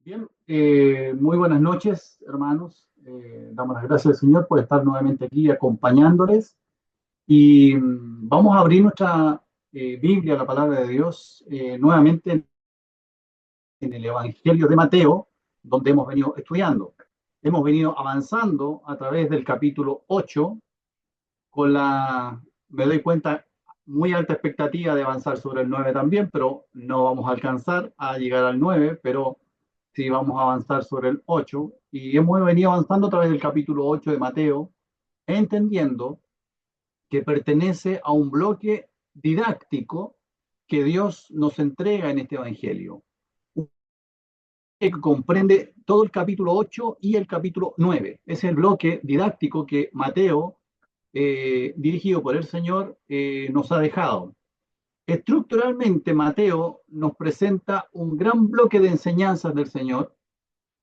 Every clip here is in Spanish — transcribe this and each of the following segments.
Bien, muy buenas noches, hermanos. Damos las gracias al Señor por estar nuevamente aquí acompañándoles. Y vamos a abrir nuestra Biblia, la palabra de Dios, nuevamente en el Evangelio de Mateo, donde hemos venido estudiando. Hemos venido avanzando a través del capítulo 8 me doy cuenta, muy alta expectativa de avanzar sobre el 9 también, pero no vamos a alcanzar a llegar al 9, pero sí vamos a avanzar sobre el 8. Y hemos venido avanzando a través del capítulo 8 de Mateo, entendiendo que pertenece a un bloque didáctico que Dios nos entrega en este Evangelio, que comprende todo el capítulo 8 y el capítulo 9. Es el bloque didáctico que Mateo, dirigido por el Señor, nos ha dejado. Estructuralmente, Mateo nos presenta un gran bloque de enseñanzas del Señor,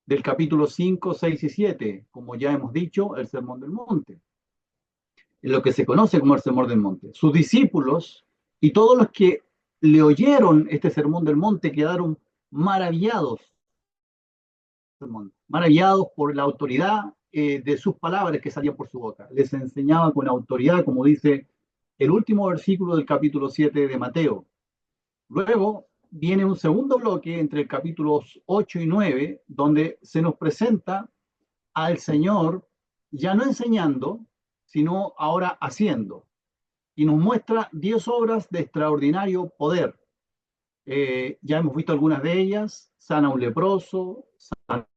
del capítulo 5, 6 y 7, como ya hemos dicho, el Sermón del Monte, lo que se conoce como el Sermón del Monte. Sus discípulos y todos los que le oyeron este Sermón del Monte quedaron maravillados, maravillados por la autoridad de sus palabras que salían por su boca. Les enseñaba con autoridad, como dice el último versículo del capítulo 7 de Mateo. Luego viene un segundo bloque entre capítulos 8 y 9, donde se nos presenta al Señor ya no enseñando, sino ahora haciendo. Y nos muestra 10 obras de extraordinario poder. Ya hemos visto algunas de ellas: sana a un leproso, sana al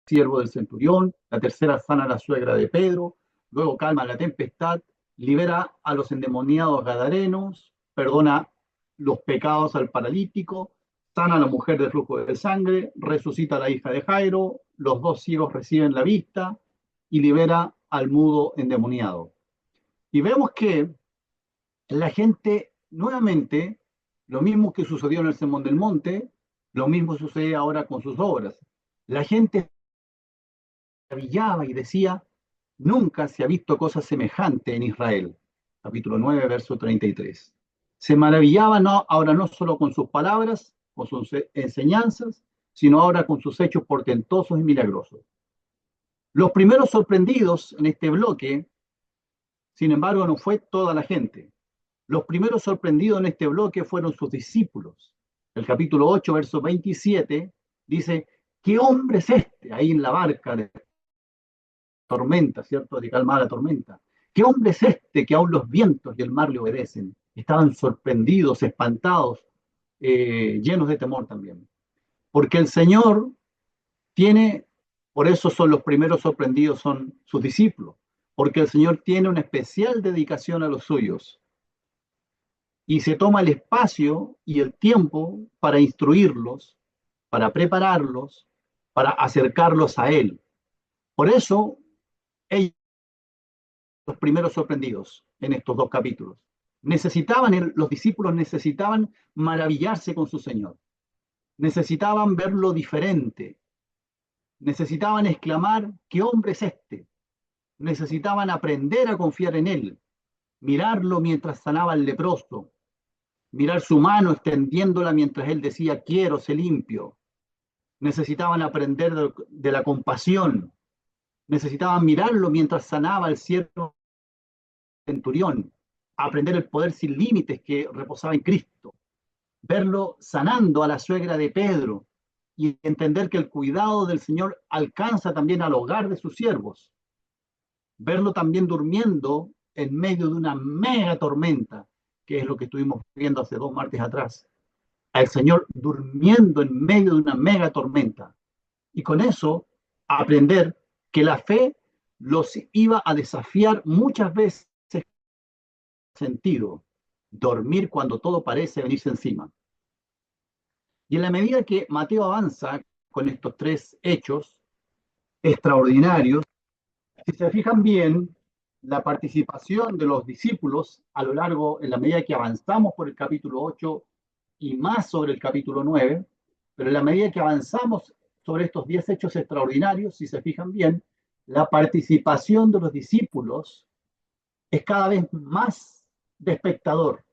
siervo del centurión; la tercera sana a la suegra de Pedro; luego calma la tempestad, libera a los endemoniados gadarenos, perdona los pecados al paralítico, sana a la mujer de flujo de sangre, resucita a la hija de Jairo, los dos ciegos reciben la vista y libera al mudo endemoniado. Y vemos que la gente, nuevamente, lo mismo que sucedió en el Sermón del Monte, lo mismo sucede ahora con sus obras. La gente maravillaba y decía: nunca se ha visto cosa semejante en Israel. Capítulo 9, verso 33. Se maravillaba ahora no solo con sus palabras, con sus enseñanzas, sino ahora con sus hechos portentosos y milagrosos. Los primeros sorprendidos en este bloque, sin embargo, no fue toda la gente. Los primeros sorprendidos en este bloque fueron sus discípulos. El capítulo 8, verso 27, dice: ¿qué hombre es este? Ahí en la barca de tormenta, ¿cierto? De calmar la tormenta. ¿Qué hombre es este que aún los vientos y el mar le obedecen? Estaban sorprendidos, espantados, llenos de temor también. Porque el Señor tiene, por eso son los primeros sorprendidos, son sus discípulos, porque el Señor tiene una especial dedicación a los suyos y se toma el espacio y el tiempo para instruirlos, para prepararlos, para acercarlos a Él. Por eso, ellos, los primeros sorprendidos en estos dos capítulos, los discípulos necesitaban maravillarse con su Señor, necesitaban verlo diferente, necesitaban exclamar: ¿qué hombre es este? Necesitaban aprender a confiar en Él, mirarlo mientras sanaba al leproso, mirar su mano extendiéndola mientras Él decía: quiero, sé limpio. Necesitaban aprender de la compasión, necesitaban mirarlo mientras sanaba al siervo centurión, aprender el poder sin límites que reposaba en Cristo, verlo sanando a la suegra de Pedro y entender que el cuidado del Señor alcanza también al hogar de sus siervos, verlo también durmiendo en medio de una mega tormenta, que es lo que estuvimos viendo hace 2 martes atrás, al Señor durmiendo en medio de una mega tormenta. Y con eso aprender que la fe los iba a desafiar muchas veces sentido, dormir cuando todo parece venirse encima. Y en la medida que Mateo avanza con estos tres hechos extraordinarios, si se fijan bien, la participación de los discípulos a lo largo, en la medida que avanzamos por el capítulo 8 y más sobre el capítulo 9, pero en la medida que avanzamos sobre estos 10 hechos extraordinarios, si se fijan bien, la participación de los discípulos es cada vez más de espectador.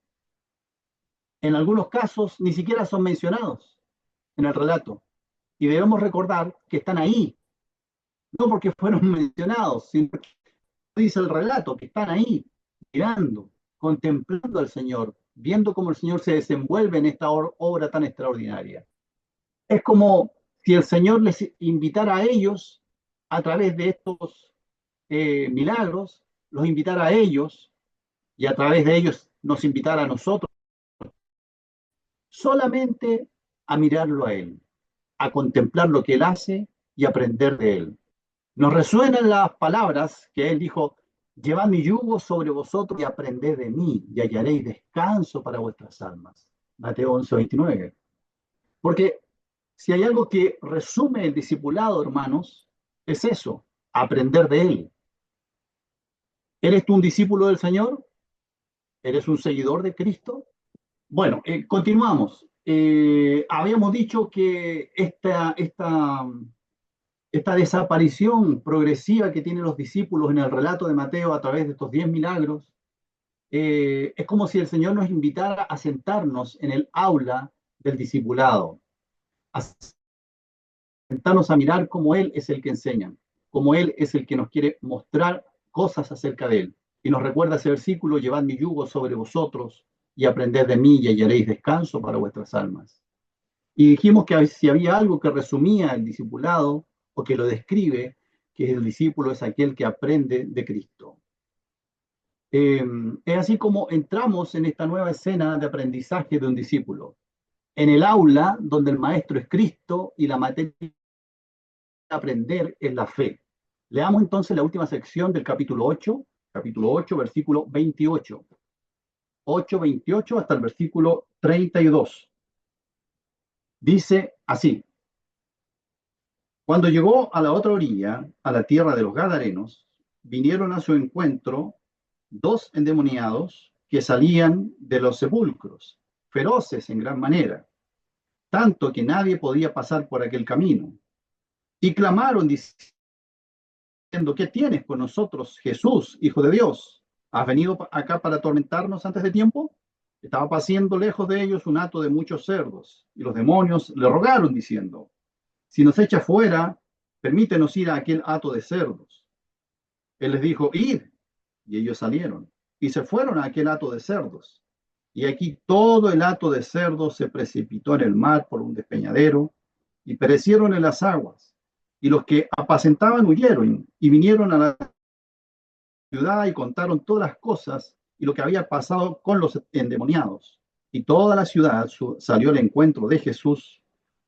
En algunos casos ni siquiera son mencionados en el relato. Y debemos recordar que están ahí, no porque fueron mencionados, sino porque dice el relato, que están ahí, mirando, contemplando al Señor, viendo cómo el Señor se desenvuelve en esta obra tan extraordinaria. Es como si el Señor les invitara a ellos, a través de estos milagros, los invitara a ellos y a través de ellos nos invitara a nosotros solamente a mirarlo a Él, a contemplar lo que Él hace y aprender de Él. Nos resuenan las palabras que Él dijo: llevad mi yugo sobre vosotros y aprended de mí, y hallaréis descanso para vuestras almas. Mateo 11:29. Porque si hay algo que resume el discipulado, hermanos, es eso, aprender de Él. ¿Eres tú un discípulo del Señor? ¿Eres un seguidor de Cristo? Bueno, continuamos. Habíamos dicho que esta desaparición progresiva que tienen los discípulos en el relato de Mateo a través de estos 10 milagros, es como si el Señor nos invitara a sentarnos en el aula del discipulado, a sentarnos a mirar cómo Él es el que enseña, cómo Él es el que nos quiere mostrar cosas acerca de Él. Y nos recuerda ese versículo: llevad mi yugo sobre vosotros y aprended de mí y hallaréis descanso para vuestras almas. Y dijimos que si había algo que resumía el discipulado o que lo describe, que el discípulo es aquel que aprende de Cristo. Es así como entramos en esta nueva escena de aprendizaje de un discípulo, en el aula donde el maestro es Cristo y la materia de aprender es la fe. Leamos entonces la última sección del capítulo 8, versículo 28. 8:28 hasta el versículo 32. Dice así: cuando llegó a la otra orilla, a la tierra de los Gadarenos, vinieron a su encuentro dos endemoniados que salían de los sepulcros, feroces en gran manera, tanto que nadie podía pasar por aquel camino. Y clamaron diciendo: ¿qué tienes con nosotros, Jesús, Hijo de Dios? ¿Has venido acá para atormentarnos antes de tiempo? Estaba paciendo lejos de ellos un hato de muchos cerdos, y los demonios le rogaron diciendo: si nos echa fuera, permítenos ir a aquel hato de cerdos. Él les dijo: id. Y ellos salieron y se fueron a aquel hato de cerdos. Y aquí todo el hato de cerdos se precipitó en el mar por un despeñadero y perecieron en las aguas. Y los que apacentaban huyeron y vinieron a la ciudad y contaron todas las cosas y lo que había pasado con los endemoniados. Y toda la ciudad salió al encuentro de Jesús.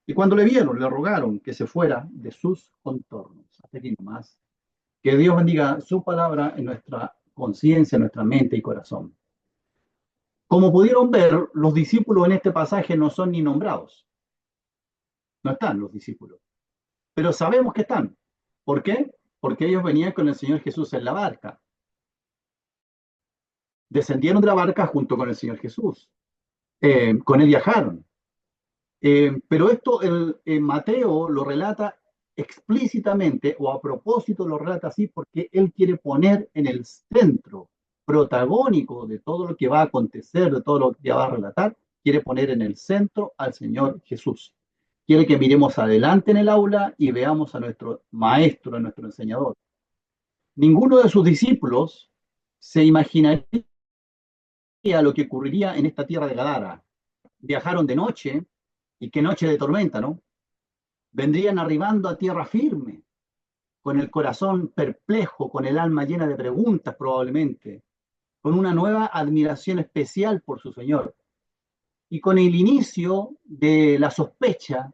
Y cuando le vieron, le rogaron que se fuera de sus contornos. Hasta aquí nomás. Que Dios bendiga su palabra en nuestra conciencia, en nuestra mente y corazón. Como pudieron ver, los discípulos en este pasaje no son ni nombrados. No están los discípulos. Pero sabemos que están. ¿Por qué? Porque ellos venían con el Señor Jesús en la barca. Descendieron de la barca junto con el Señor Jesús. Con él viajaron. Pero esto Mateo lo relata explícitamente, o a propósito lo relata así, porque él quiere poner en el centro protagónico de todo lo que va a acontecer, de todo lo que va a relatar, quiere poner en el centro al Señor Jesús. Quiere que miremos adelante en el aula y veamos a nuestro maestro, a nuestro enseñador. Ninguno de sus discípulos se imaginaría lo que ocurriría en esta tierra de Gadara. Viajaron de noche, y qué noche de tormenta, ¿no? Vendrían arribando a tierra firme, con el corazón perplejo, con el alma llena de preguntas probablemente, con una nueva admiración especial por su Señor, y con el inicio de la sospecha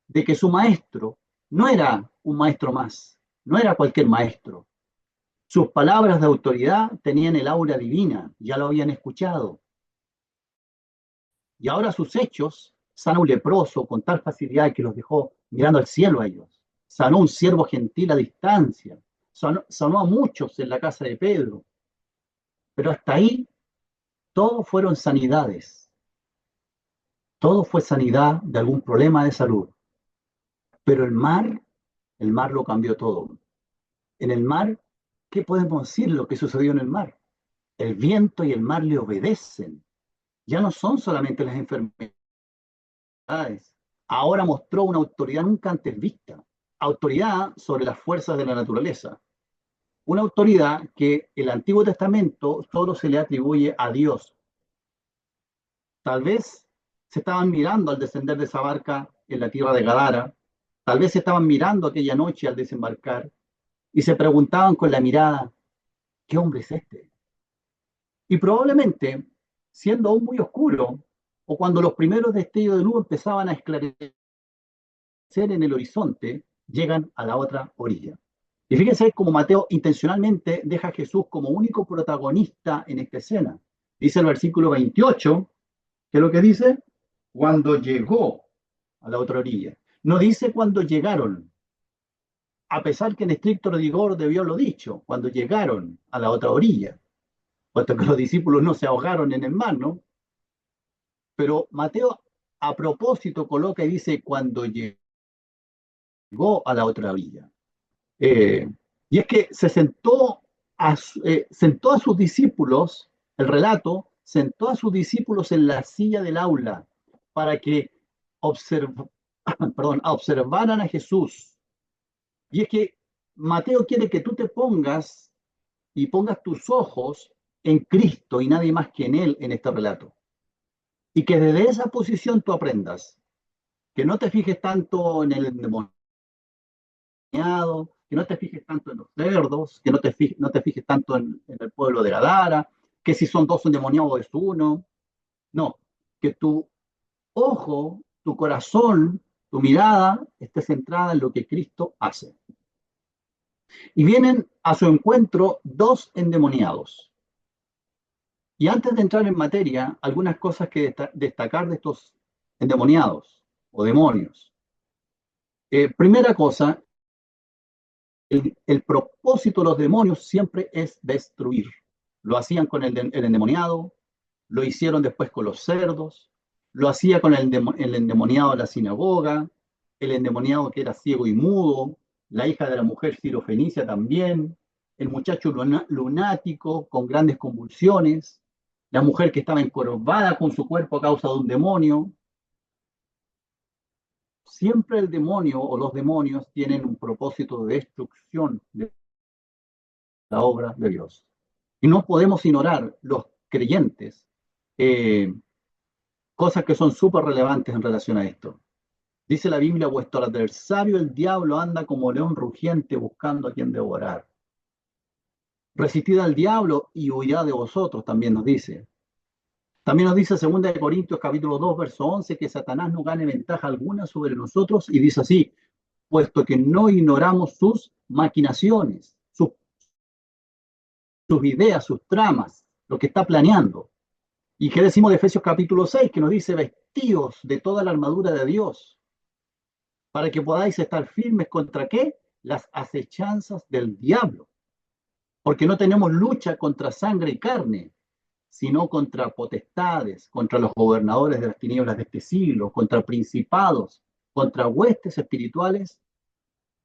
de que su maestro no era un maestro más, no era cualquier maestro. Sus palabras de autoridad tenían el aura divina, ya lo habían escuchado. Y ahora sus hechos: sanó un leproso con tal facilidad que los dejó mirando al cielo a ellos. Sanó un siervo gentil a distancia. Sanó a muchos en la casa de Pedro. Pero hasta ahí todo fueron sanidades. Todo fue sanidad de algún problema de salud. Pero el mar lo cambió todo. En el mar, ¿qué podemos decir lo que sucedió en el mar? El viento y el mar le obedecen. Ya no son solamente las enfermedades. Ahora mostró una autoridad nunca antes vista. Autoridad sobre las fuerzas de la naturaleza. Una autoridad que el Antiguo Testamento solo se le atribuye a Dios. Tal vez se estaban mirando al descender de esa barca en la tierra de Gadara. Tal vez se estaban mirando aquella noche al desembarcar y se preguntaban con la mirada, ¿qué hombre es este? Y probablemente, siendo aún muy oscuro, o cuando los primeros destellos de luz empezaban a esclarecer en el horizonte, llegan a la otra orilla. Y fíjense cómo Mateo intencionalmente deja a Jesús como único protagonista en esta escena. Dice el versículo 28, ¿qué es lo que dice? Cuando llegó a la otra orilla. No dice cuando llegaron, a pesar que en estricto rigor debió lo dicho, cuando llegaron a la otra orilla, puesto que los discípulos no se ahogaron en el mar, ¿no? Pero Mateo a propósito coloca y dice cuando llegó a la otra orilla. Eh, y es que sentó a sus discípulos, el relato, sentó a sus discípulos en la silla del aula para que observ observaran a Jesús. Y es que Mateo quiere que tú te pongas y pongas tus ojos en Cristo y nadie más que en Él en este relato. Y que desde esa posición tú aprendas, que no te fijes tanto en el endemoniado, que no te fijes tanto en los cerdos, que no te fijes tanto en el pueblo de Gadara, que si son dos endemoniados es uno. No, que tu ojo, tu corazón, tu mirada esté centrada en lo que Cristo hace. Y vienen a su encuentro dos endemoniados. Y antes de entrar en materia, algunas cosas que destacar de estos endemoniados o demonios. Primera cosa, el propósito de los demonios siempre es destruir. Lo hacían con el endemoniado, lo hicieron después con los cerdos, lo hacía con el endemoniado de la sinagoga, el endemoniado que era ciego y mudo, la hija de la mujer sirofenicia también, el muchacho lunático con grandes convulsiones, la mujer que estaba encorvada con su cuerpo a causa de un demonio. Siempre el demonio o los demonios tienen un propósito de destrucción de la obra de Dios. Y no podemos ignorar los creyentes eh, cosas que son súper relevantes en relación a esto. Dice la Biblia, vuestro adversario, el diablo, anda como león rugiente buscando a quien devorar. Resistid al diablo y huirá de vosotros, también nos dice. También nos dice 2 Corintios capítulo 2, verso 11, que Satanás no gane ventaja alguna sobre nosotros, y dice así, puesto que no ignoramos sus maquinaciones, sus ideas, sus tramas, lo que está planeando. ¿Y qué decimos de Efesios capítulo 6, que nos dice, vestíos de toda la armadura de Dios, para que podáis estar firmes contra qué? Las acechanzas del diablo. Porque no tenemos lucha contra sangre y carne, sino contra potestades, contra los gobernadores de las tinieblas de este siglo, contra principados, contra huestes espirituales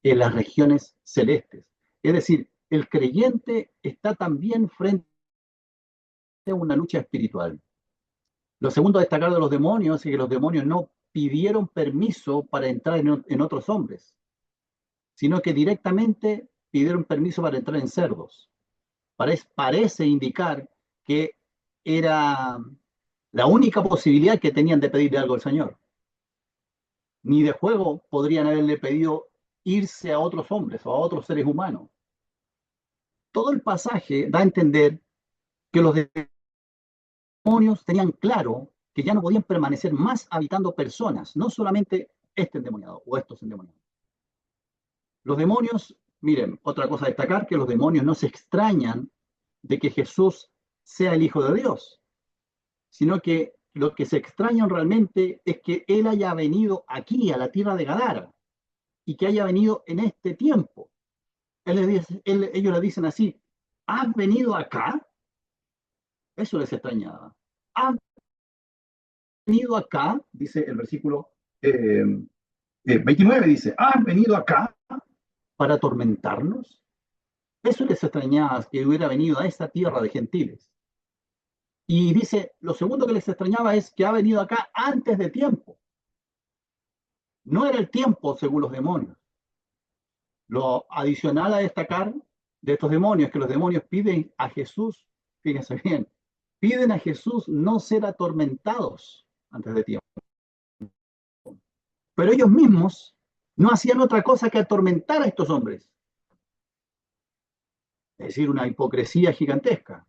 en las regiones celestes. Es decir, el creyente está también frente a una lucha espiritual. Lo segundo a destacar de los demonios es que los demonios no pidieron permiso para entrar en otros hombres, sino que directamente pidieron permiso para entrar en cerdos. Parece indicar que era la única posibilidad que tenían de pedirle algo al Señor. Ni de juego podrían haberle pedido irse a otros hombres o a otros seres humanos. Todo el pasaje da a entender que los demonios tenían claro que ya no podían permanecer más habitando personas, no solamente este endemoniado o estos endemoniados. Los demonios, miren, otra cosa a destacar, que los demonios no se extrañan de que Jesús sea el Hijo de Dios, sino que lo que se extrañan realmente es que Él haya venido aquí, a la tierra de Gadara, y que haya venido en este tiempo. Ellos le dicen así, ¿has venido acá? Eso les extrañaba. ¿Has venido acá? Dice el versículo 29, dice, ¿has venido acá para atormentarnos? Eso les extrañaba, que hubiera venido a esta tierra de gentiles. Y dice, lo segundo que les extrañaba es que ha venido acá antes de tiempo. No era el tiempo según los demonios. Lo adicional a destacar de estos demonios es que los demonios piden a Jesús, fíjense bien, piden a Jesús no ser atormentados antes de tiempo. Pero ellos mismos no hacían otra cosa que atormentar a estos hombres. Es decir, una hipocresía gigantesca.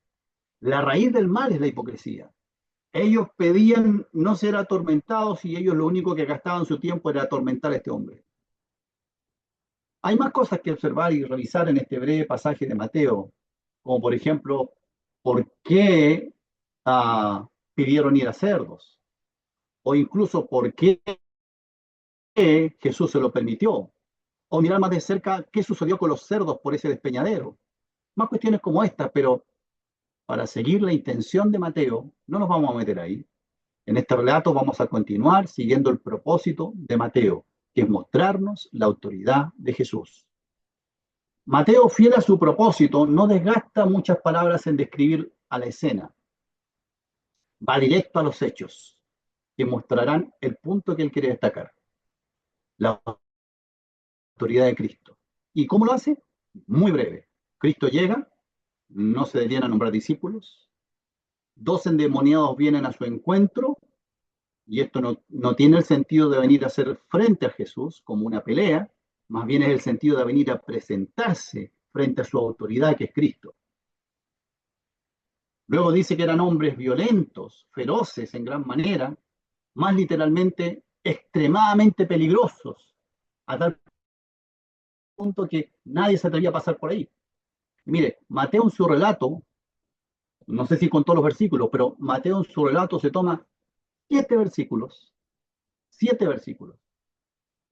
La raíz del mal es la hipocresía. Ellos pedían no ser atormentados y ellos lo único que gastaban su tiempo era atormentar a este hombre. Hay más cosas que observar y revisar en este breve pasaje de Mateo, como por ejemplo, ¿por qué pidieron ir a cerdos? O incluso, ¿por qué Jesús se lo permitió? O mirar más de cerca qué sucedió con los cerdos por ese despeñadero. Más cuestiones como esta, pero para seguir la intención de Mateo, no nos vamos a meter ahí. En este relato vamos a continuar siguiendo el propósito de Mateo, que es mostrarnos la autoridad de Jesús. Mateo, fiel a su propósito, no desgasta muchas palabras en describir a la escena. Va directo a los hechos, que mostrarán el punto que él quiere destacar, la autoridad de Cristo. ¿Y cómo lo hace? Muy breve. Cristo llega, no se detiene a nombrar discípulos, 2 endemoniados vienen a su encuentro, y esto no tiene el sentido de venir a hacer frente a Jesús como una pelea, más bien es el sentido de venir a presentarse frente a su autoridad, que es Cristo. Luego dice que eran hombres violentos, feroces en gran manera, más literalmente extremadamente peligrosos, a tal punto que nadie se atrevía a pasar por ahí. Y mire, Mateo en su relato, no sé si con todos los versículos, pero Mateo en su relato se toma 7 versículos, 7 versículos,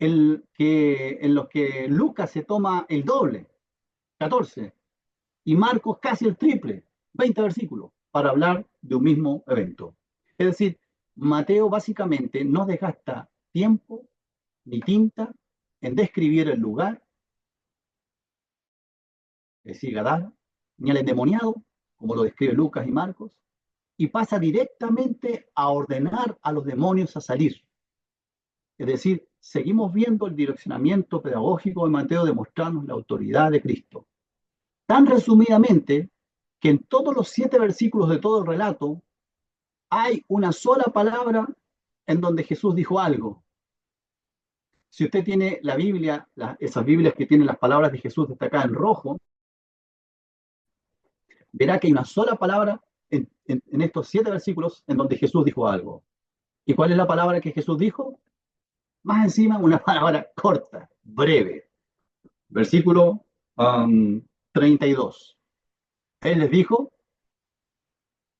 en los que Lucas se toma el doble, 14, y Marcos casi el triple, 20 versículos, para hablar de un mismo evento. Es decir, Mateo básicamente no desgasta tiempo ni tinta en describir el lugar, es decir, Gadara, ni al endemoniado, como lo describe Lucas y Marcos, y pasa directamente a ordenar a los demonios a salir. Es decir, seguimos viendo el direccionamiento pedagógico de Mateo de mostrarnos la autoridad de Cristo. Tan resumidamente que en todos los 7 versículos de todo el relato hay una sola palabra en donde Jesús dijo algo. Si usted tiene la Biblia, esas Biblias que tienen las palabras de Jesús destacadas en rojo, verá que hay una sola palabra en estos 7 versículos en donde Jesús dijo algo. ¿Y cuál es la palabra que Jesús dijo? Más encima, una palabra corta, breve. Versículo 32. Él les dijo,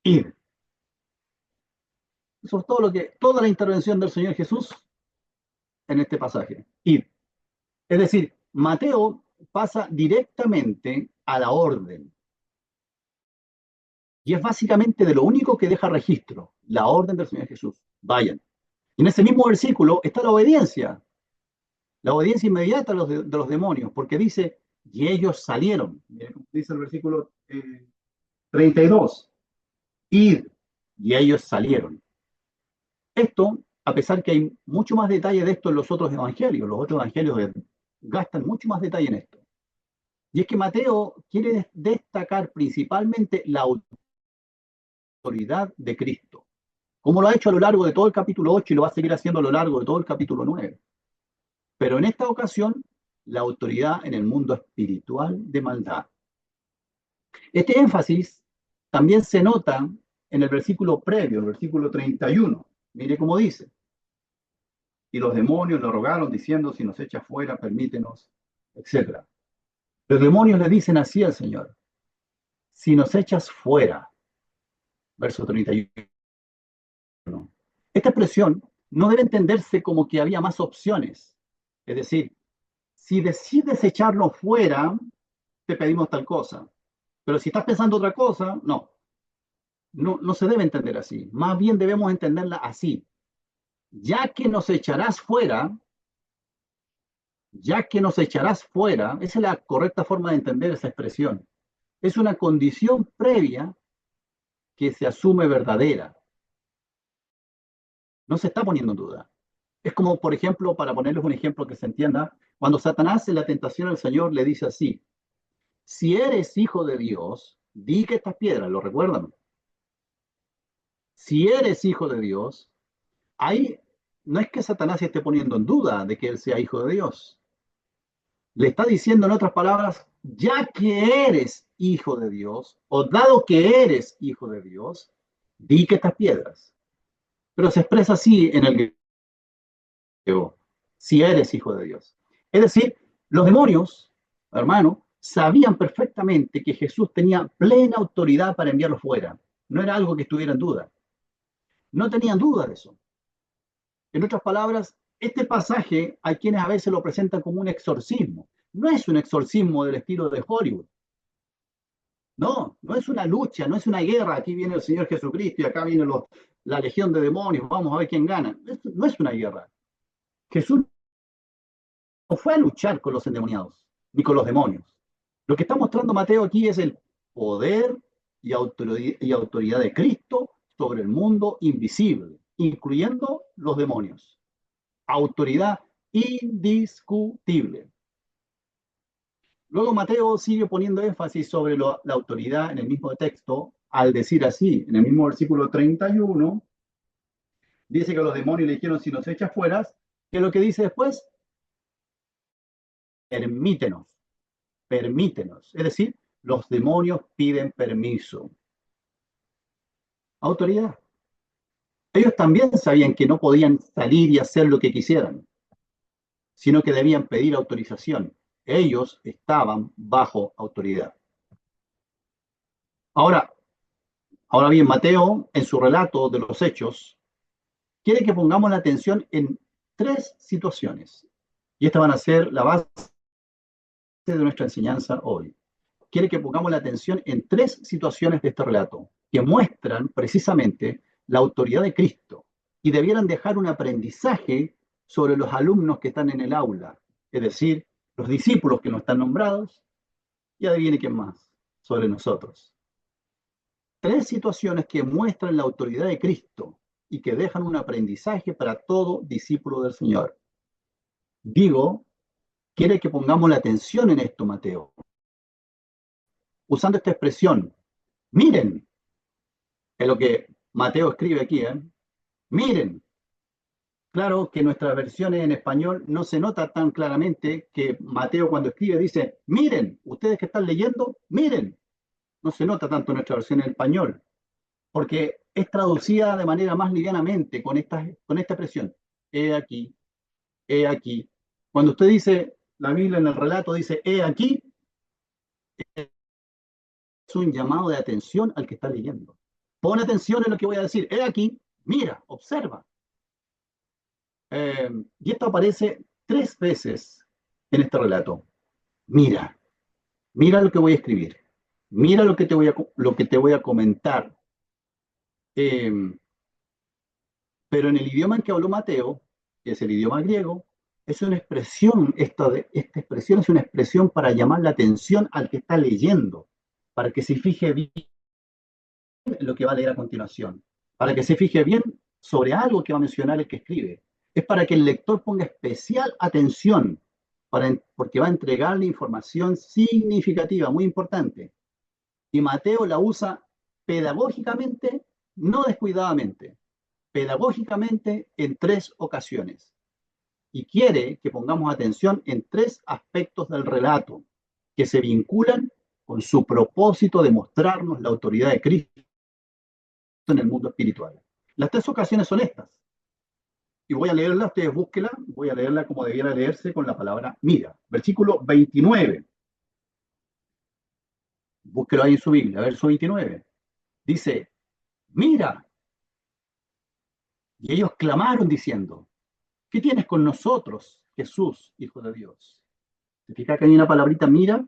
id. Eso es toda la intervención del Señor Jesús en este pasaje. Id. Es decir, Mateo pasa directamente a la orden. Y es básicamente de lo único que deja registro, la orden del Señor Jesús. Vayan. Y en ese mismo versículo está la obediencia inmediata de los demonios, porque dice, y ellos salieron. Dice el versículo 32, id, y ellos salieron. Esto, a pesar que hay mucho más detalle de esto en los otros evangelios gastan mucho más detalle en esto. Y es que Mateo quiere destacar principalmente la autoridad de Cristo, como lo ha hecho a lo largo de todo el capítulo 8 y lo va a seguir haciendo a lo largo de todo el capítulo 9. Pero en esta ocasión, la autoridad en el mundo espiritual de maldad. Este énfasis también se nota en el versículo previo, el versículo 31. Mire cómo dice. Y los demonios le rogaron diciendo, si nos echa fuera, permítenos, etc. Los demonios le dicen así al Señor, si nos echas fuera, verso 31. Esta expresión no debe entenderse como que había más opciones. Es decir, si decides echarnos fuera, te pedimos tal cosa. Pero si estás pensando otra cosa, no se debe entender así. Más bien debemos entenderla así. Ya que nos echarás fuera, esa es la correcta forma de entender esa expresión. Es una condición previa que se asume verdadera. No se está poniendo en duda. Es como, por ejemplo, para ponerles un ejemplo que se entienda, cuando Satanás en la tentación al Señor le dice así: si eres hijo de Dios, di que estas piedras, ¿lo recuerdan? Si eres hijo de Dios, ahí no es que Satanás esté poniendo en duda de que él sea hijo de Dios. Le está diciendo en otras palabras, ya que eres hijo de Dios, o dado que eres hijo de Dios, di que estas piedras. Pero se expresa así en el griego: si eres hijo de Dios. Es decir, los demonios, hermano, sabían perfectamente que Jesús tenía plena autoridad para enviarlos fuera. No era algo que estuviera en duda. No tenían duda de eso. En otras palabras, este pasaje hay quienes a veces lo presentan como un exorcismo. No es un exorcismo del estilo de Hollywood. No, no es una lucha, no es una guerra. Aquí viene el Señor Jesucristo y acá viene la legión de demonios. Vamos a ver quién gana. No es una guerra. Jesús no fue a luchar con los endemoniados ni con los demonios. Lo que está mostrando Mateo aquí es el poder y autoridad de Cristo sobre el mundo invisible, incluyendo los demonios. Autoridad indiscutible. Luego Mateo sigue poniendo énfasis sobre la autoridad en el mismo texto, al decir así, en el mismo versículo 31, dice que los demonios le dijeron: si nos echas fuera, ¿qué es lo que dice después? Permítenos, permítenos. Es decir, los demonios piden permiso. Autoridad. Ellos también sabían que no podían salir y hacer lo que quisieran, sino que debían pedir autorización. Ellos estaban bajo autoridad. Ahora, ahora bien, Mateo, en su relato de los hechos, quiere que pongamos la atención en tres situaciones. Y estas van a ser la base de nuestra enseñanza hoy. Quiere que pongamos la atención en tres situaciones de este relato, que muestran precisamente la autoridad de Cristo y debieran dejar un aprendizaje sobre los alumnos que están en el aula, es decir, los discípulos que no están nombrados, y adivine quién más, sobre nosotros. Tres situaciones que muestran la autoridad de Cristo y que dejan un aprendizaje para todo discípulo del Señor. Digo, quiere que pongamos la atención en esto, Mateo, usando esta expresión: miren, es lo que Mateo escribe aquí, ¿eh? Miren. Claro que en nuestras versiones en español no se nota tan claramente que Mateo cuando escribe dice: miren, ustedes que están leyendo, miren. No se nota tanto en nuestra versión en español, porque es traducida de manera más livianamente con esta expresión: he aquí, he aquí. Cuando usted dice, la Biblia en el relato dice he aquí, es un llamado de atención al que está leyendo. Pon atención en lo que voy a decir. He aquí, mira, observa. Y esto aparece tres veces en este relato. Mira, mira lo que voy a escribir. Mira lo que te voy a comentar. Eh, pero en el idioma en que habló Mateo, que es el idioma griego, es una expresión, esta expresión es una expresión para llamar la atención al que está leyendo, para que se fije bien en lo que va a leer a continuación, para que se fije bien sobre algo que va a mencionar el que escribe. Es para que el lector ponga especial atención, porque va a entregarle información significativa, muy importante. Y Mateo la usa pedagógicamente, no descuidadamente, pedagógicamente en tres ocasiones. Y quiere que pongamos atención en tres aspectos del relato que se vinculan con su propósito de mostrarnos la autoridad de Cristo en el mundo espiritual. Las tres ocasiones son estas. Y voy a leerla, ustedes búsquela, voy a leerla como debiera leerse con la palabra mira. Versículo 29. Búsquelo ahí en su Biblia, verso 29. Dice: mira. Y ellos clamaron diciendo: ¿qué tienes con nosotros, Jesús, Hijo de Dios? ¿Se fija que hay una palabrita mira?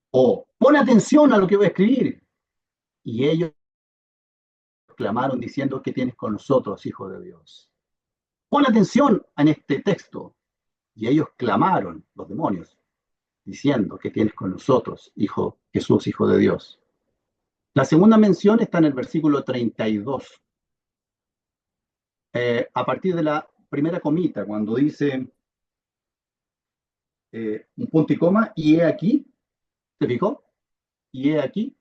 O pon atención a lo que voy a escribir. Y ellos clamaron diciendo: ¿qué tienes con nosotros, Hijo de Dios? Pon atención en este texto. Y ellos clamaron, los demonios, diciendo: ¿qué tienes con nosotros, Hijo Jesús, Hijo de Dios? La segunda mención está en el versículo 32, a partir de la primera comita, cuando dice un punto y coma, y he aquí, ¿se fijó? Y he aquí,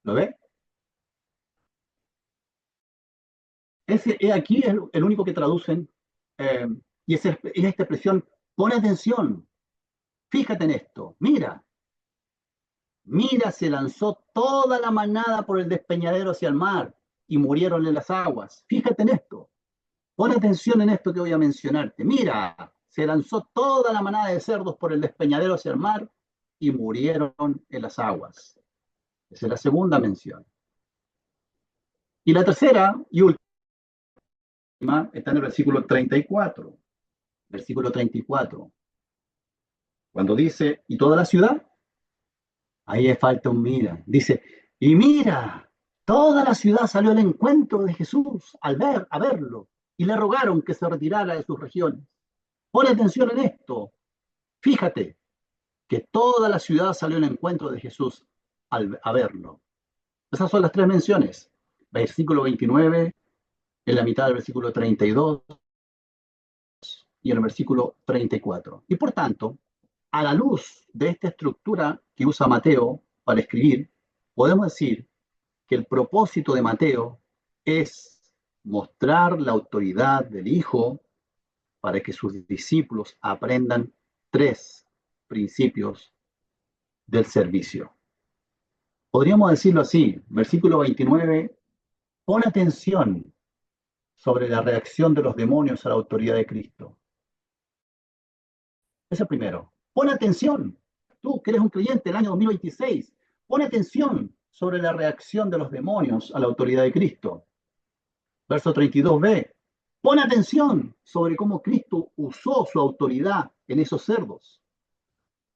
¿lo ve? Ese he aquí es el único que traducen, eh, y es esta expresión, pon atención, fíjate en esto, mira, mira, se lanzó toda la manada por el despeñadero hacia el mar y murieron en las aguas. Fíjate en esto, pon atención en esto que voy a mencionarte. Mira, se lanzó toda la manada de cerdos por el despeñadero hacia el mar y murieron en las aguas. Esa es la segunda mención. Y la tercera y última está en el versículo 34. Versículo 34. Cuando dice, ¿y toda la ciudad? Ahí le falta un mira. Dice, y mira, toda la ciudad salió al encuentro de Jesús a verlo, y le rogaron que se retirara de sus regiones. Pon atención en esto. Fíjate que toda la ciudad salió al encuentro de Jesús a verlo. Esas son las tres menciones. Versículo 29, en la mitad del versículo 32 y en el versículo 34. Y por tanto, a la luz de esta estructura que usa Mateo para escribir, podemos decir que el propósito de Mateo es mostrar la autoridad del Hijo para que sus discípulos aprendan tres principios del servicio. Podríamos decirlo así, versículo 29, pon atención sobre la reacción de los demonios a la autoridad de Cristo. Ese es el primero. Pon atención, tú que eres un creyente del año 2026, pon atención sobre la reacción de los demonios a la autoridad de Cristo. Verso 32b, pon atención sobre cómo Cristo usó su autoridad en esos cerdos.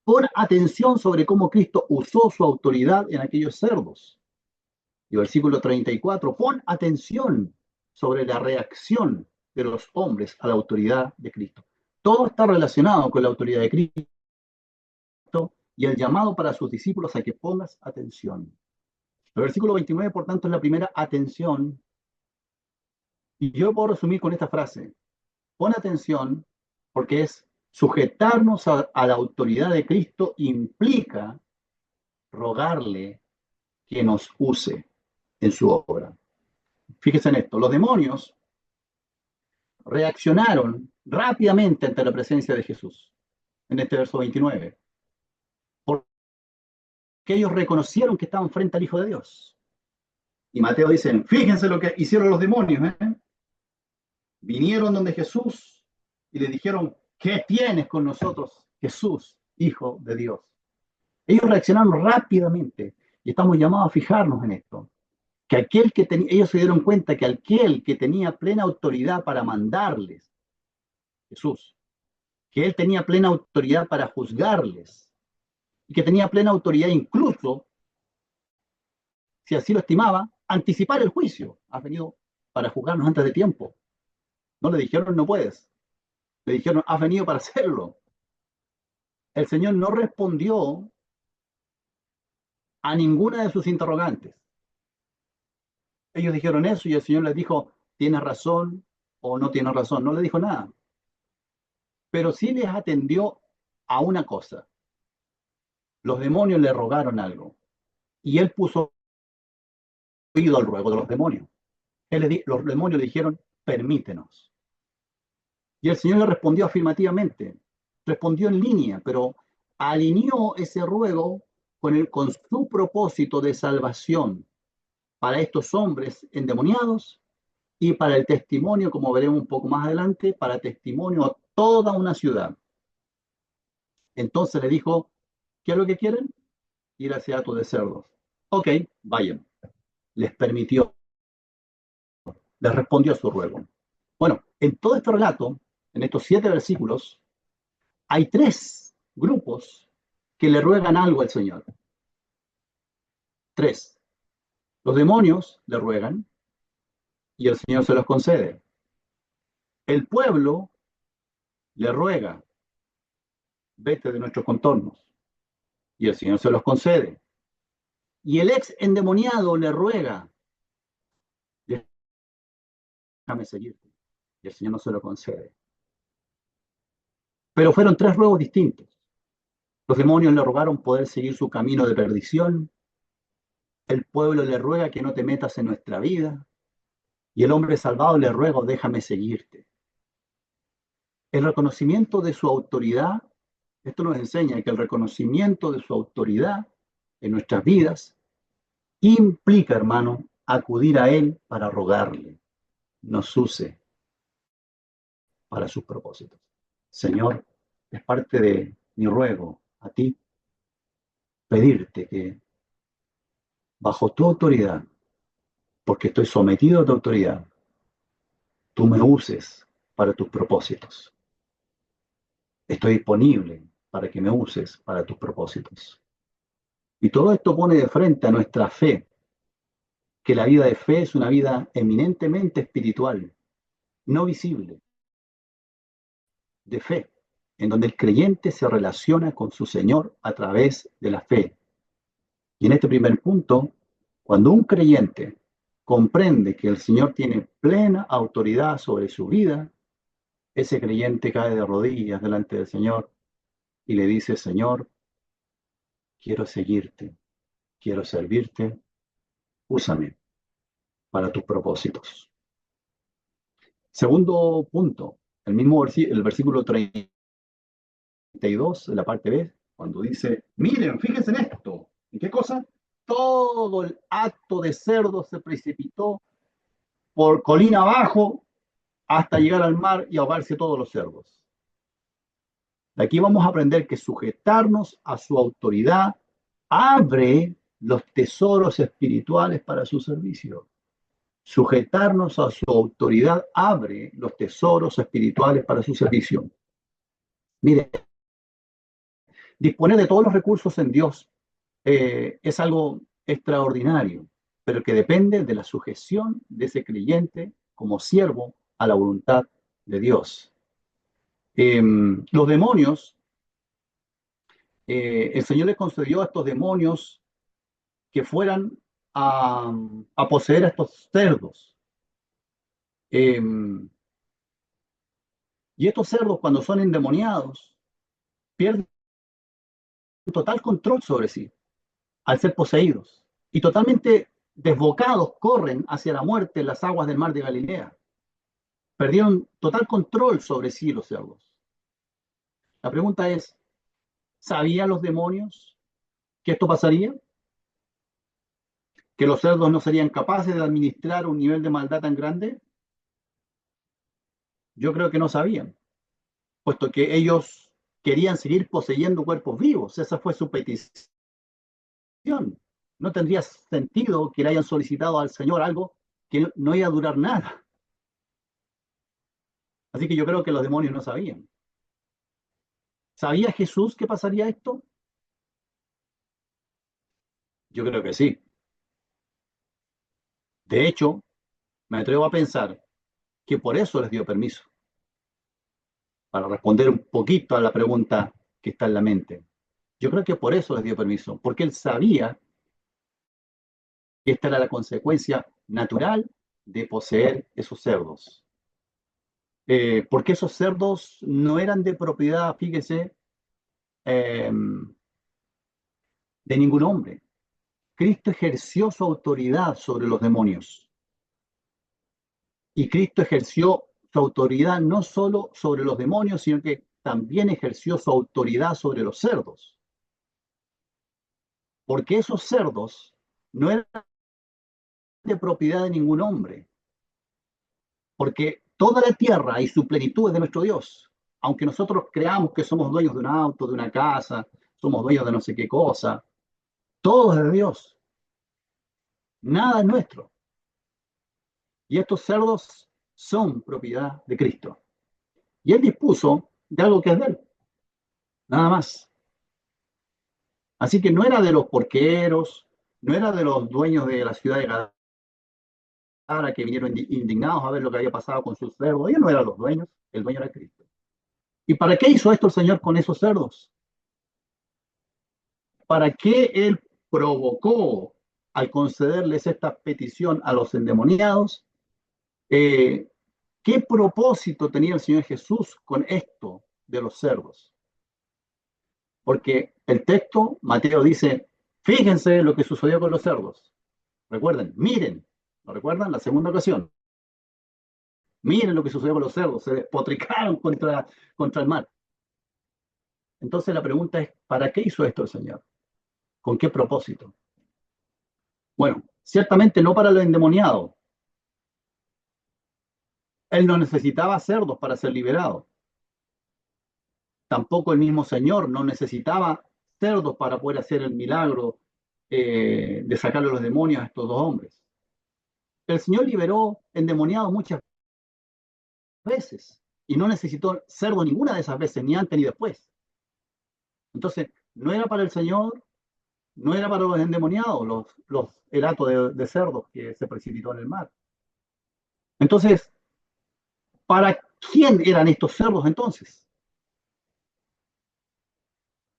Pon atención sobre cómo Cristo usó su autoridad en aquellos cerdos. Y versículo 34, pon atención sobre la reacción de los hombres a la autoridad de Cristo. Todo está relacionado con la autoridad de Cristo y el llamado para sus discípulos a que pongas atención. El versículo 29, por tanto, es la primera atención. Y yo puedo resumir con esta frase. Pon atención porque es sujetarnos a la autoridad de Cristo implica rogarle que nos use en su obra. Fíjese en esto, los demonios reaccionaron rápidamente ante la presencia de Jesús, en este verso 29, porque ellos reconocieron que estaban frente al Hijo de Dios. Y Mateo dice, fíjense lo que hicieron los demonios, ¿eh? Vinieron donde Jesús y le dijeron, ¿qué tienes con nosotros, Jesús, Hijo de Dios? Ellos reaccionaron rápidamente y estamos llamados a fijarnos en esto. Que aquel que ellos se dieron cuenta que aquel que tenía plena autoridad para mandarles, Jesús, que él tenía plena autoridad para juzgarles y que tenía plena autoridad incluso, si así lo estimaba, anticipar el juicio. Ha venido para juzgarnos antes de tiempo. No le dijeron no puedes, le dijeron has venido para hacerlo. El Señor no respondió a ninguna de sus interrogantes. Ellos dijeron eso y el Señor les dijo, ¿tienes razón o no tienes razón? No le dijo nada. Pero sí les atendió a una cosa. Los demonios le rogaron algo y él puso oído al ruego de los demonios. Los demonios le dijeron, permítenos. Y el Señor le respondió afirmativamente. Respondió en línea, pero alineó ese ruego con su propósito de salvación para estos hombres endemoniados y para el testimonio, como veremos un poco más adelante, para testimonio a toda una ciudad. Entonces le dijo, ¿qué es lo que quieren? Ir hacia Hato de Cerdos. Ok, vayan. Les permitió, les respondió a su ruego. Bueno, en todo este relato, en estos 7 versículos, hay 3 grupos que le ruegan algo al Señor. 3. Los demonios le ruegan y el Señor se los concede. El pueblo le ruega, vete de nuestros contornos, y el Señor se los concede. Y el ex endemoniado le ruega, déjame seguirte. Y el Señor no se lo concede. Pero fueron tres ruegos distintos. Los demonios le rogaron poder seguir su camino de perdición. El pueblo le ruega que no te metas en nuestra vida. Y el hombre salvado le ruega, déjame seguirte. El reconocimiento de su autoridad, esto nos enseña que el reconocimiento de su autoridad en nuestras vidas implica, hermano, acudir a Él para rogarle, nos use para sus propósitos. Señor, es parte de mi ruego a ti, pedirte que bajo tu autoridad, porque estoy sometido a tu autoridad, tú me uses para tus propósitos. Estoy disponible para que me uses para tus propósitos. Y todo esto pone de frente a nuestra fe, que la vida de fe es una vida eminentemente espiritual, no visible, de fe, en donde el creyente se relaciona con su Señor a través de la fe. Y en este primer punto, cuando un creyente comprende que el Señor tiene plena autoridad sobre su vida, ese creyente cae de rodillas delante del Señor y le dice, Señor, quiero seguirte, quiero servirte, úsame para tus propósitos. Segundo punto, el versículo 32, la parte B, cuando dice, miren, fíjense en esto. ¿En qué cosa? Todo el acto de cerdo se precipitó por colina abajo hasta llegar al mar y ahogarse todos los cerdos. De aquí vamos a aprender que sujetarnos a su autoridad abre los tesoros espirituales para su servicio. Sujetarnos a su autoridad abre los tesoros espirituales para su servicio. Mire, disponer de todos los recursos en Dios es algo extraordinario, pero que depende de la sujeción de ese creyente como siervo a la voluntad de Dios. Los demonios, el Señor les concedió a estos demonios que fueran a poseer a estos cerdos. Eh, y estos cerdos, cuando son endemoniados, pierden total control sobre sí al ser poseídos. Y totalmente desbocados corren hacia la muerte en las aguas del mar de Galilea. Perdieron total control sobre sí los cerdos. La pregunta es, ¿sabían los demonios que esto pasaría? ¿Que los cerdos no serían capaces de administrar un nivel de maldad tan grande? Yo creo que no sabían, puesto que ellos querían seguir poseyendo cuerpos vivos. Esa fue su petición. No tendría sentido que le hayan solicitado al Señor algo que no iba a durar nada. Así que yo creo que los demonios no sabían. ¿Sabía Jesús que pasaría esto? Yo creo que sí. De hecho, me atrevo a pensar que por eso les dio permiso, para responder un poquito a la pregunta que está en la mente. Yo creo que por eso les dio permiso, porque él sabía que esta era la consecuencia natural de poseer esos cerdos. Porque esos cerdos no eran de propiedad, fíjese, eh, de ningún hombre. Cristo ejerció su autoridad sobre los demonios. Y Cristo ejerció su autoridad no solo sobre los demonios, sino que también ejerció su autoridad sobre los cerdos. Porque esos cerdos no eran de propiedad de ningún hombre. Porque toda la tierra y su plenitud es de nuestro Dios. Aunque nosotros creamos que somos dueños de un auto, de una casa, somos dueños de no sé qué cosa, todo es de Dios. Nada es nuestro. Y estos cerdos son propiedad de Cristo. Y Él dispuso de algo que es de Él. Nada más. Así que no era de los porqueros, no era de los dueños de la ciudad de Gadara que vinieron indignados a ver lo que había pasado con sus cerdos. Ellos no eran los dueños, el dueño era Cristo. ¿Y para qué hizo esto el Señor con esos cerdos? ¿Para qué Él provocó al concederles esta petición a los endemoniados, ¿qué propósito tenía el Señor Jesús con esto de los cerdos? Porque el texto, Mateo dice, fíjense lo que sucedió con los cerdos. Recuerden, miren, ¿lo recuerdan? La segunda ocasión. Miren lo que sucedió con los cerdos, se despotricaron contra el mar. Entonces la pregunta es, ¿para qué hizo esto el Señor? ¿Con qué propósito? Bueno, ciertamente no para los endemoniados. Él no necesitaba cerdos para ser liberado. Tampoco el mismo Señor no necesitaba cerdos para poder hacer el milagro de sacarle los demonios a estos dos hombres. El Señor liberó endemoniados muchas veces y no necesitó cerdo ninguna de esas veces, ni antes ni después. Entonces, no era para el Señor, no era para los endemoniados, el hato de cerdos que se precipitó en el mar. Entonces, ¿para quién eran estos cerdos entonces?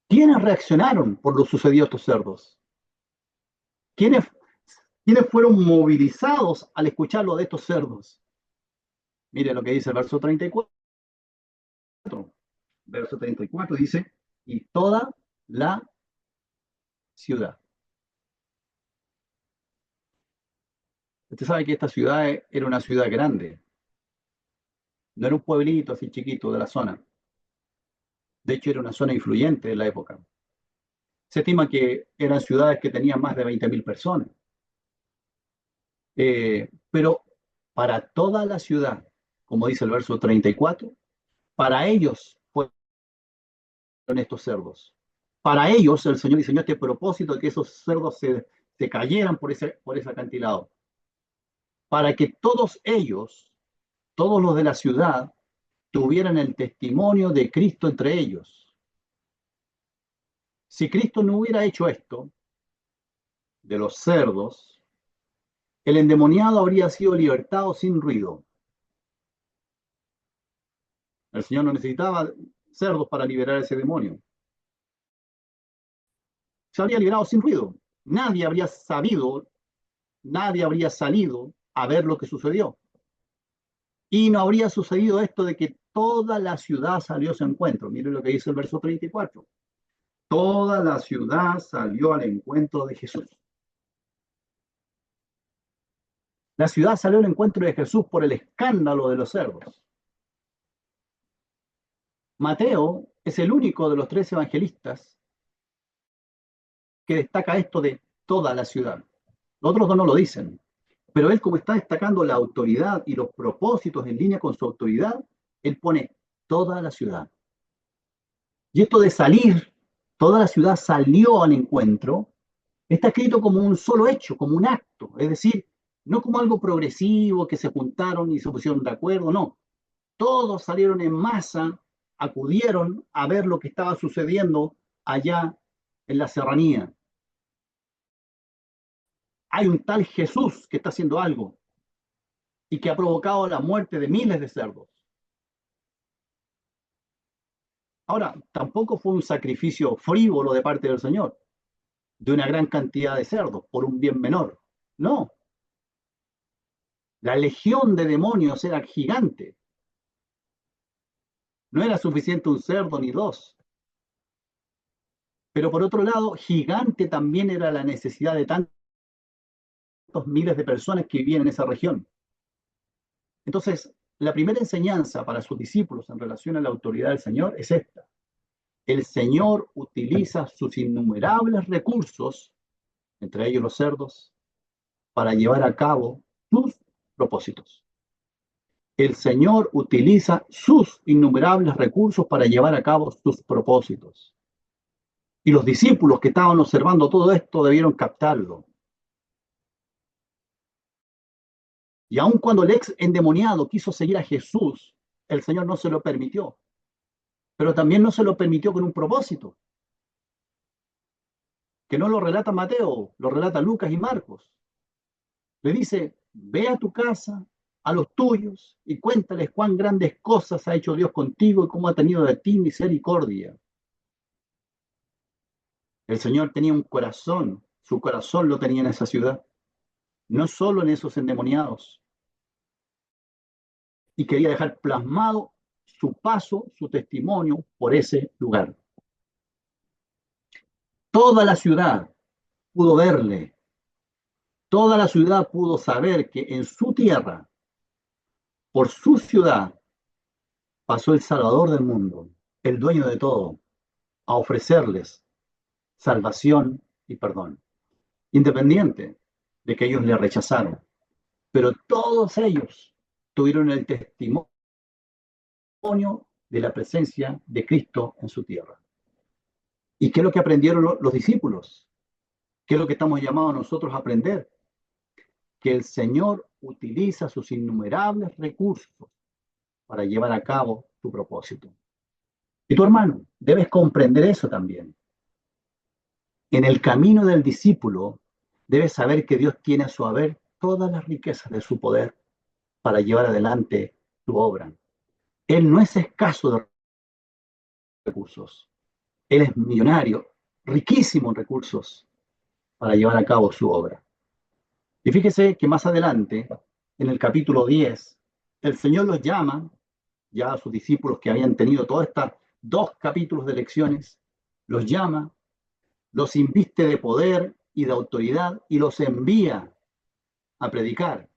¿Quiénes reaccionaron por lo sucedido a estos cerdos? ¿Quiénes, ¿Quiénes fueron movilizados al escuchar lo de estos cerdos? Mire lo que dice el verso 34. Verso 34 dice, y toda la ciudad. Usted sabe que esta ciudad era una ciudad grande, no era un pueblito así chiquito de la zona. De hecho, era una zona influyente de la época. Se estima que eran ciudades que tenían más de 20.000 personas. Pero para toda la ciudad, como dice el verso 34, para ellos fueron estos cerdos. Para ellos el Señor diseñó este propósito de que esos cerdos se cayeran por ese acantilado. Para que todos ellos, todos los de la ciudad, tuvieran el testimonio de Cristo entre ellos. Si Cristo no hubiera hecho esto, de los cerdos, el endemoniado habría sido libertado sin ruido. El Señor no necesitaba cerdos para liberar ese demonio. Se habría liberado sin ruido. Nadie habría sabido, nadie habría salido a ver lo que sucedió. Y no habría sucedido esto de que toda la ciudad salió a su encuentro. Miren lo que dice el verso 34. Toda la ciudad salió al encuentro de Jesús. La ciudad salió al encuentro de Jesús por el escándalo de los cerdos. Mateo es el único de los 3 evangelistas que destaca esto de toda la ciudad. Los otros dos no lo dicen. Pero él, como está destacando la autoridad y los propósitos en línea con su autoridad, él pone toda la ciudad. Y esto de salir, toda la ciudad salió al encuentro, está escrito como un solo hecho, como un acto. Es decir, no como algo progresivo que se juntaron y se pusieron de acuerdo, no. Todos salieron en masa, acudieron a ver lo que estaba sucediendo allá en la serranía. Hay un tal Jesús que está haciendo algo y que ha provocado la muerte de miles de cerdos. Ahora, tampoco fue un sacrificio frívolo de parte del Señor, de una gran cantidad de cerdos por un bien menor. No. La legión de demonios era gigante. No era suficiente un cerdo ni dos. Pero por otro lado, gigante también era la necesidad de tantos miles de personas que vivían en esa región. Entonces, la primera enseñanza para sus discípulos en relación a la autoridad del Señor es esta. El Señor utiliza sus innumerables recursos, entre ellos los cerdos, para llevar a cabo sus propósitos. El Señor utiliza sus innumerables recursos para llevar a cabo sus propósitos. Y los discípulos que estaban observando todo esto debieron captarlo. Y aun cuando el ex endemoniado quiso seguir a Jesús, el Señor no se lo permitió. Pero también no se lo permitió con un propósito, que no lo relata Mateo, lo relata Lucas y Marcos. Le dice, ve a tu casa, a los tuyos, y cuéntales cuán grandes cosas ha hecho Dios contigo y cómo ha tenido de ti misericordia. El Señor tenía un corazón Su corazón lo tenía en esa ciudad, no solo en esos endemoniados. Y quería dejar plasmado su paso, su testimonio por ese lugar. Toda la ciudad pudo verle, toda la ciudad pudo saber que en su tierra, por su ciudad, pasó el Salvador del mundo, el dueño de todo, a ofrecerles salvación y perdón, independiente de que ellos le rechazaron. Pero todos ellos tuvieron el testimonio de la presencia de Cristo en su tierra. ¿Y qué es lo que aprendieron los discípulos? ¿Qué es lo que estamos llamados nosotros a aprender? Que el Señor utiliza sus innumerables recursos para llevar a cabo su propósito. Y tu hermano, debes comprender eso también. En el camino del discípulo, debes saber que Dios tiene a su haber todas las riquezas de su poder para llevar adelante su obra. Él no es escaso de recursos. Él es millonario, riquísimo en recursos para llevar a cabo su obra. Y fíjese que más adelante, en el capítulo 10, el Señor los llama, ya a sus discípulos que habían tenido todos estos 2 capítulos de lecciones, los llama, los inviste de poder y de autoridad y los envía a predicar.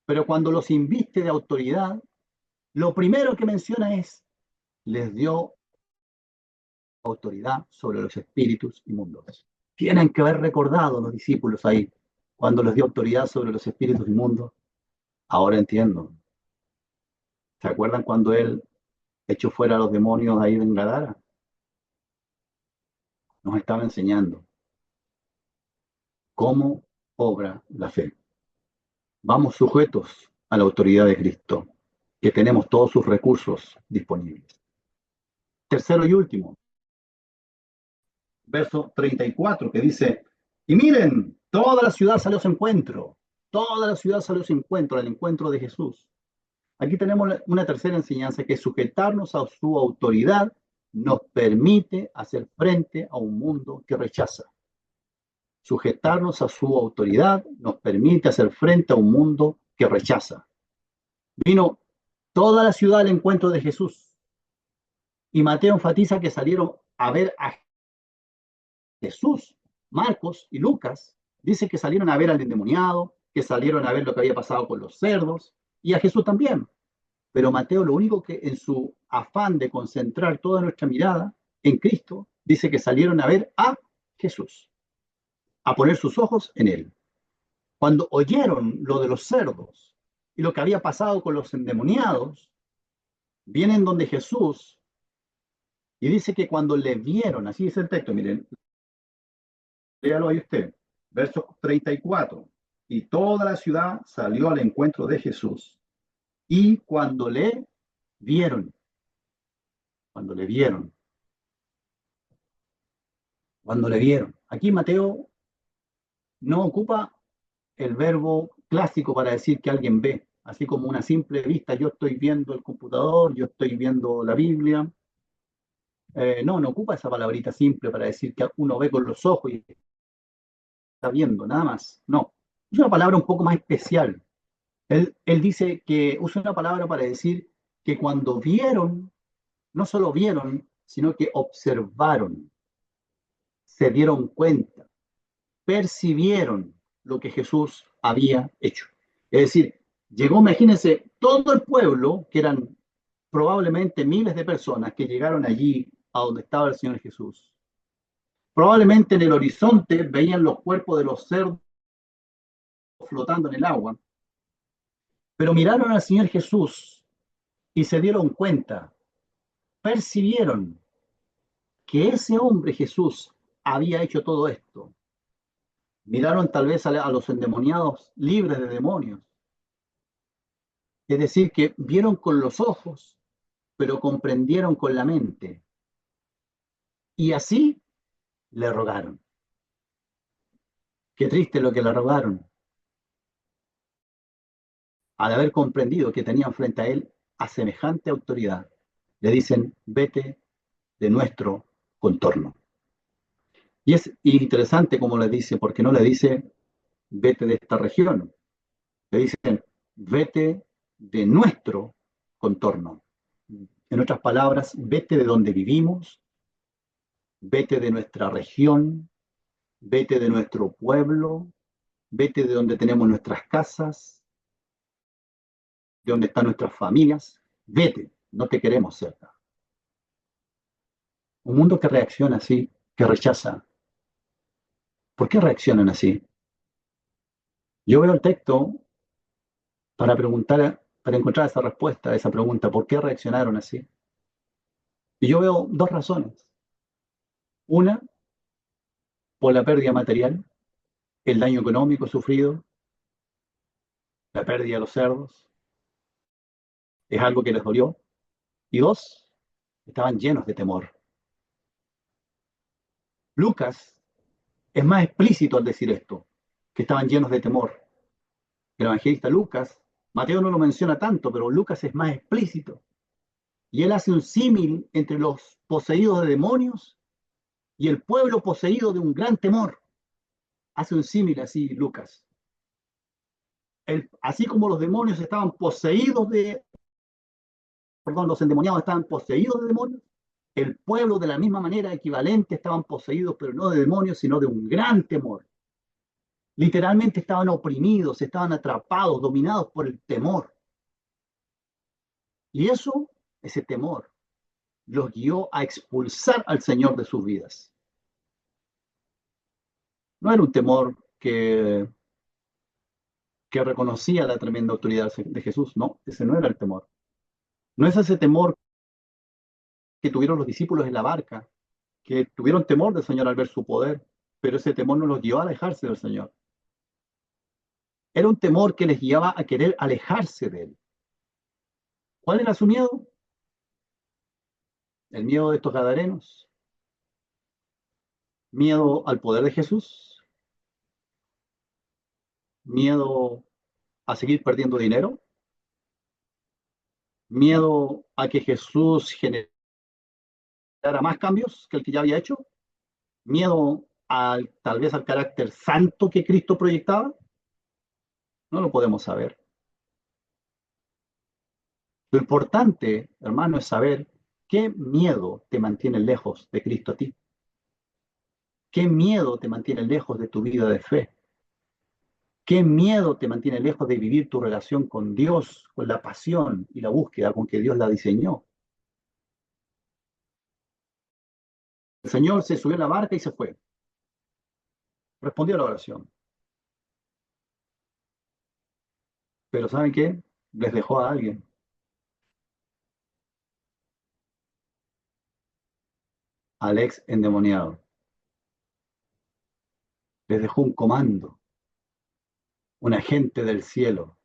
Pero cuando los inviste de autoridad, lo primero que menciona es, les dio autoridad sobre los espíritus inmundos. Tienen que haber recordado los discípulos ahí, cuando les dio autoridad sobre los espíritus inmundos. Ahora entiendo. ¿Se acuerdan cuando él echó fuera a los demonios ahí en Gadara? Nos estaba enseñando cómo obra la fe. Vamos sujetos a la autoridad de Cristo, que tenemos todos sus recursos disponibles. Tercero y último, verso 34, que dice, y miren, toda la ciudad salió a su encuentro, toda la ciudad salió a su encuentro, al encuentro de Jesús. Aquí tenemos una tercera enseñanza, que sujetarnos a su autoridad nos permite hacer frente a un mundo que rechaza. Sujetarnos a su autoridad nos permite hacer frente a un mundo que rechaza. Vino toda la ciudad al encuentro de Jesús. Y Mateo enfatiza que salieron a ver a Jesús. Marcos y Lucas dicen que salieron a ver al endemoniado, que salieron a ver lo que había pasado con los cerdos, y a Jesús también. Pero Mateo, lo único que en su afán de concentrar toda nuestra mirada en Cristo, dice que salieron a ver a Jesús, a poner sus ojos en él. Cuando oyeron lo de los cerdos y lo que había pasado con los endemoniados, vienen donde Jesús y dice que cuando le vieron, así dice el texto, miren, léalo ahí usted, verso 34, y toda la ciudad salió al encuentro de Jesús. Y vieron, cuando le vieron, cuando le vieron. Aquí Mateo no ocupa el verbo clásico para decir que alguien ve, así como una simple vista, yo estoy viendo el computador, yo estoy viendo la Biblia. No ocupa esa palabrita simple para decir que uno ve con los ojos y está viendo, nada más. No, es una palabra un poco más especial. Él dice que usa una palabra para decir que cuando vieron, no solo vieron, sino que observaron, se dieron cuenta, percibieron lo que Jesús había hecho. Es decir, llegó, imagínense, todo el pueblo, que eran probablemente miles de personas que llegaron allí a donde estaba el Señor Jesús. Probablemente en el horizonte veían los cuerpos de los cerdos flotando en el agua, pero miraron al Señor Jesús y se dieron cuenta, percibieron que ese hombre Jesús había hecho todo esto. Miraron tal vez a los endemoniados libres de demonios. Es decir, que vieron con los ojos, pero comprendieron con la mente. Y así le rogaron. Qué triste lo que le rogaron. Al haber comprendido que tenían frente a él a semejante autoridad, le dicen, vete de nuestro contorno. Y es interesante como le dice, porque no le dice, vete de esta región, le dicen, vete de nuestro contorno. En otras palabras, vete de donde vivimos, vete de nuestra región, vete de nuestro pueblo, vete de donde tenemos nuestras casas, de donde están nuestras familias, vete, no te queremos cerca. Un mundo que reacciona así, que rechaza. ¿Por qué reaccionan así? Yo veo el texto para preguntar, para encontrar esa respuesta a esa pregunta, ¿por qué reaccionaron así? Y yo veo dos razones. Una, por la pérdida material, el daño económico sufrido, la pérdida de los cerdos, es algo que les dolió. Y dos, estaban llenos de temor. Lucas es más explícito al decir esto, que estaban llenos de temor. El evangelista Lucas, Mateo no lo menciona tanto, pero Lucas es más explícito. Y él hace un símil entre los poseídos de demonios y el pueblo poseído de un gran temor. Hace un símil así Lucas. Así como los demonios estaban poseídos perdón, los endemoniados estaban poseídos de demonios, el pueblo de la misma manera equivalente estaban poseídos, pero no de demonios, sino de un gran temor. Literalmente estaban oprimidos, estaban atrapados, dominados por el temor. Y eso, ese temor, los guió a expulsar al Señor de sus vidas. No era un temor que reconocía la tremenda autoridad de Jesús, no, ese no era el temor. No es ese temor que tuvieron los discípulos en la barca, que tuvieron temor del Señor al ver su poder, pero ese temor no los guió a alejarse del Señor. Era un temor que les guiaba a querer alejarse de Él. ¿Cuál era su miedo? El miedo de estos gadarenos, miedo al poder de Jesús, miedo a seguir perdiendo dinero, miedo a que Jesús generara más cambios que el que ya había hecho, miedo tal vez al carácter santo que Cristo proyectaba. No lo podemos saber. Lo importante, hermano, es saber qué miedo te mantiene lejos de Cristo a ti. ¿Qué miedo te mantiene lejos de tu vida de fe? ¿Qué miedo te mantiene lejos de vivir tu relación con Dios, con la pasión y la búsqueda con que Dios la diseñó? El Señor se subió a la barca y se fue. Respondió a la oración. Pero ¿saben qué? Les dejó a alguien, al ex endemoniado. Les dejó un comando, un agente del cielo,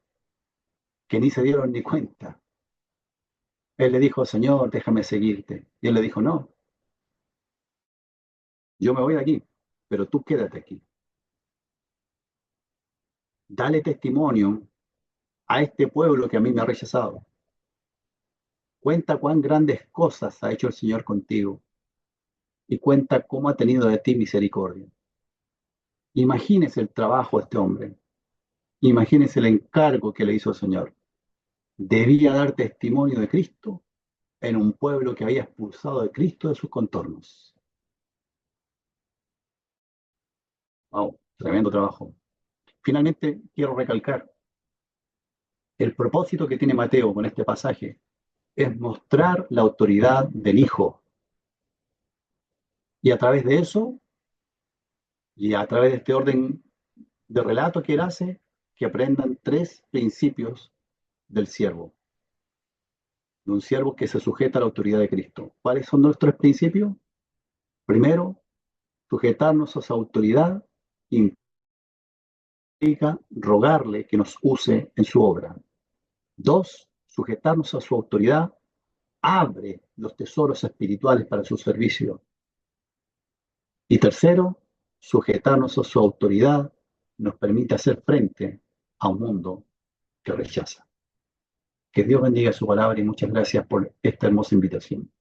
que ni se dieron ni cuenta. Él le dijo, Señor, déjame seguirte. Y él le dijo, no, yo me voy de aquí, pero tú quédate aquí. Dale testimonio a este pueblo que a mí me ha rechazado. Cuenta cuán grandes cosas ha hecho el Señor contigo y cuenta cómo ha tenido de ti misericordia. Imagínese el trabajo de este hombre. Imagínese el encargo que le hizo el Señor. Debía dar testimonio de Cristo en un pueblo que había expulsado de Cristo de sus contornos. Wow, tremendo trabajo. Finalmente, quiero recalcar, el propósito que tiene Mateo con este pasaje es mostrar la autoridad del Hijo. Y a través de eso, y a través de este orden de relato que él hace, que aprendan tres principios del siervo, de un siervo que se sujeta a la autoridad de Cristo. ¿Cuáles son nuestros principios? Primero, sujetarnos a su autoridad implica rogarle que nos use en su obra. Dos, sujetarnos a su autoridad abre los tesoros espirituales para su servicio. Y tercero, sujetarnos a su autoridad nos permite hacer frente a un mundo que rechaza. Que Dios bendiga su palabra y muchas gracias por esta hermosa invitación.